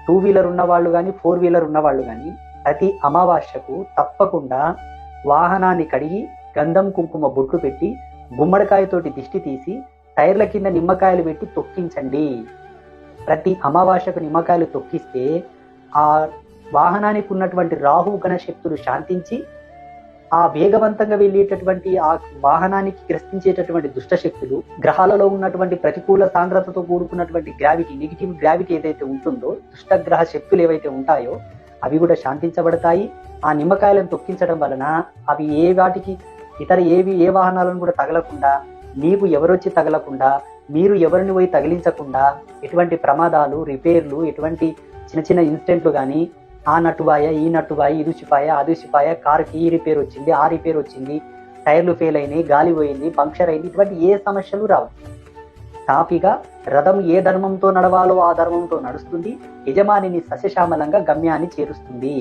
2 wheeler ఉన్న వాళ్ళు కానీ 4 వీలర్ ఉన్న వాళ్ళు కానీ ప్రతి అమావాస్యకు తప్పకుండా వాహనాన్ని కడిగి గంధం కుంకుమ బొట్లు పెట్టి గుమ్మడికాయతోటి దిష్టి తీసి టైర్ల కింద నిమ్మకాయలు పెట్టి తొక్కించండి. ప్రతి అమావాస్యకు నిమ్మకాయలు తొక్కిస్తే ఆ వాహనానికి ఉన్నటువంటి రాహు గణ శక్తులు శాంతించి ఆ వేగవంతంగా వెళ్ళేటటువంటి ఆ వాహనానికి గ్రసించేటటువంటి దుష్ట శక్తులు, గ్రహాలలో ఉన్నటువంటి ప్రతికూల సాంద్రతతో కూడుకున్నటువంటి గ్రావిటీ, నెగిటివ్ గ్రావిటీ ఏదైతే ఉంటుందో, దుష్టగ్రహ శక్తులు ఏవైతే ఉంటాయో అవి కూడా శాంతించబడతాయి. ఆ నిమ్మకాయలను తొక్కించడం వలన అవి ఏ వాహనాలను కూడా తగలకుండా, మీకు ఎవరొచ్చి తగలకుండా, మీరు ఎవరిని పోయి తగిలించకుండా, ఎటువంటి ప్రమాదాలు, రిపేర్లు, ఎటువంటి చిన్న చిన్న ఇన్సిడెంట్లు కానీ, ఆ నట్టుబాయ, ఈ నట్టుబాయ, ఇది ఉసిపాయ, అది ఉసిపాయ, కారుకి ఈ రిపేర్ వచ్చింది, ఆ రిపేర్ వచ్చింది, టైర్లు ఫెయిల్ అయినాయి, గాలి పోయింది, పంక్చర్ అయింది, ఇటువంటి ఏ సమస్యలు రావు. తాపిగా రథం ఏ ధర్మంతో నడవాలో ఆ ధర్మంతో నడుస్తుంది, యజమానిని సస్యశ్యామలంగా గమ్యాన్ని చేరుస్తుంది.